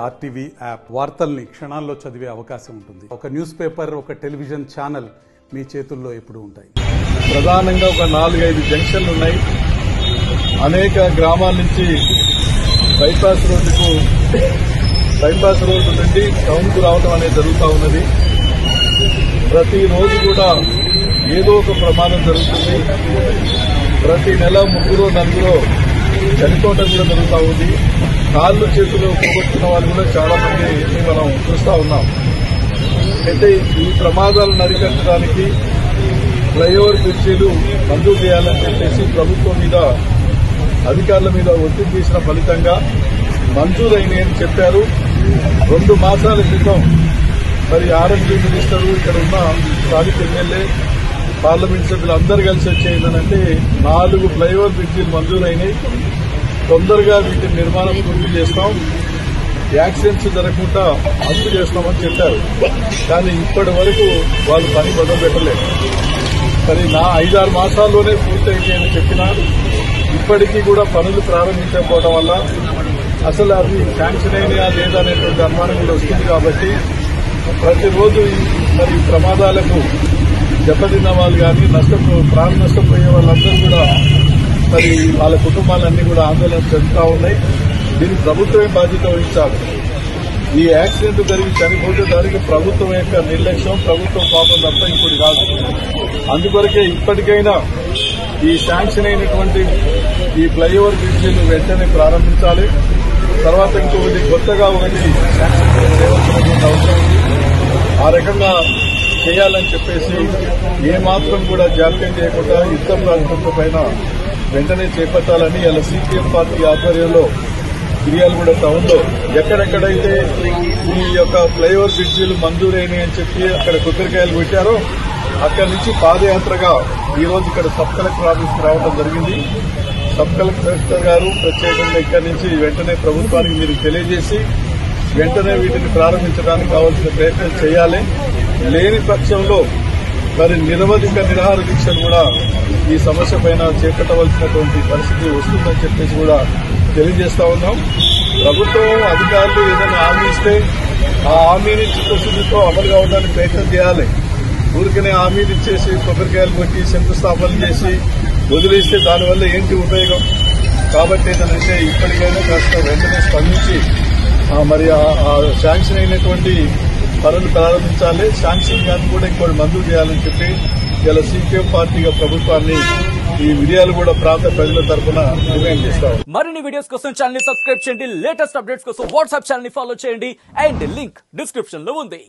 RTV app వార్తల్ని క్షణాల్లో చదివే అవకాశం ఉంటుంది. ఒక న్యూస్ పేపర్, ఒక టెలివిజన్ ఛానల్ మీ చేతుల్లో ఎప్పుడూ ఉంటాయి. ప్రధానంగా ఒక 4-5 జంక్షన్లు ఉన్నాయి. అనేక గ్రామాల నుంచి బైపాస్ రోడ్డు నుండి టౌన్ కు రావడం అనేది జరుగుతూ ఉన్నది. ప్రతిరోజు కూడా ఏదో ఒక ప్రమాదం జరుగుతుంది. ప్రతి నెల 3-4 చనిపోవడం కూడా జరుగుతూ ఉంది. కాళ్ళు చేతులు పోగొట్టుకున్న వాళ్ళు కూడా చాలా మంది మనం చూస్తూ ఉన్నాం. అయితే ఈ ప్రమాదాలను అరికట్టడానికి ఫ్లైఓవర్ బ్రిడ్జీలు మంజూరు చేయాలని చెప్పేసి ప్రభుత్వం మీద, అధికారుల మీద ఒత్తిడి చేసిన ఫలితంగా మంజూరైనాయని చెప్పారు. 2 మాసాల క్రితం మరి ఆర్ఎండ్బీ మినిస్టరు, ఇక్కడ ఉన్న స్థానిక ఎమ్మెల్యే, పార్లమెంట్ సభ్యులు అందరూ కలిసి వచ్చేయిందనంటే 4 ఫ్లైఓవర్ బ్రిడ్జీలు మంజూరైనాయి. తొందరగా వీటిని నిర్మాణం పూర్తి చేస్తాం, యాక్సిడెంట్స్ జరగకుండా అమలు చేస్తామని చెప్పారు. కానీ ఇప్పటి వరకు వాళ్ళు పని మొదలు పెట్టలేదు. మరి 5-6 మాసాల్లోనే పూర్తయినాయని చెప్పినా ఇప్పటికీ కూడా పనులు ప్రారంభించకపోవడం వల్ల అసలు అవి శాంక్షన్ అయినాయా లేదా అనేటువంటి అనుమానం కూడా వస్తుంది. కాబట్టి ప్రతిరోజు మరి ప్రమాదాలకు దెబ్బతిన్న వాళ్ళు కానీ ప్రాణ నష్టపోయే వాళ్ళందరూ కూడా మరి వాళ్ళ కుటుంబాలన్నీ కూడా ఆందోళన చెందుతా ఉన్నాయి. దీనికి ప్రభుత్వమే బాధ్యత వహించాలి. ఈ యాక్సిడెంట్ జరిగి చనిపోతే దానికి ప్రభుత్వం యొక్క నిర్లక్ష్యం, ప్రభుత్వం పాపం తప్ప ఇంకోటి కాదు. అందుకొరకే ఇప్పటికైనా ఈ శాంక్షన్ అయినటువంటి ఈ ఫ్లైఓవర్ బ్రిడ్జీలు వెంటనే ప్రారంభించాలి. తర్వాత ఇంకొకటి కొత్తగా శాంక్షన్ చేయవలసినటువంటి అవసరం ఉంది. ఆ రకంగా చేయాలని చెప్పేసి ఏమాత్రం కూడా జాప్యం చేయకుండా యుద్ధం రాజకీయ పైన వెంటనే చేపట్టాలని ఇలా సిపిఎం పార్టీ ఆధ్వర్యంలో మిర్యాలగూడ టౌన్ లో ఎక్కడెక్కడైతే ఈ యొక్క ఫ్లైఓవర్ బ్రిడ్జీలు మంజూరైనాయని చెప్పి అక్కడ కొబ్బరికాయలు పెట్టారో అక్కడి నుంచి పాదయాత్రగా ఈ రోజు ఇక్కడ సబ్ కలెక్టర్ ఆఫీస్కి రావడం జరిగింది. సబ్ కలెక్టర్ గారు ప్రత్యేకంగా ఇక్కడి నుంచి వెంటనే ప్రభుత్వానికి మీరు తెలియజేసి వెంటనే వీటిని ప్రారంభించడానికి కావాల్సిన ప్రయత్నం చేయాలి. లేని పక్షంలో మరి నిరవధిక నిరాహార దీక్షలు కూడా ఈ సమస్య పైన చేపట్టవలసినటువంటి పరిస్థితి వస్తుందని చెప్పేసి కూడా తెలియజేస్తా ఉన్నాం. ప్రభుత్వం అధికారులు ఏదైనా హామీ ఇస్తే ఆ హామీని చిత్తశుద్ధితో అమలు కావడానికి ప్రయత్నం చేయాలి. ఊరికనే హామీలు ఇచ్చేసి కొబ్బరికాయలు కొట్టి శంకుస్థాపన చేసి వదిలేస్తే దానివల్ల ఏంటి ఉపయోగం? కాబట్టి ఏంటంటే ఇప్పటికైనా కాస్త వెంటనే స్పందించి మరి ఆ శాంక్షన్ అయినటువంటి పనులు ప్రారంభించాలి. శాంక్షన్ కానీ కూడా ఇంకోటి మంజూరు చేయాలని చెప్పి ఇలా సిపిఎం పార్టీగా ప్రభుత్వాన్ని ఈ మిర్యాలగూడ ప్రాంత ప్రజల తరఫున డిమాండ్ చేస్తాం. మరిన్ని వీడియోస్ కోసం ఛానల్ ని సబ్స్క్రైబ్ చేయండి. లేటెస్ట్ అప్డేట్స్ కోసం వాట్సాప్ ఛానల్ ని ఫాలో చేయండి. అండ్ లింక్ డిస్క్రిప్షన్ లో ఉంది.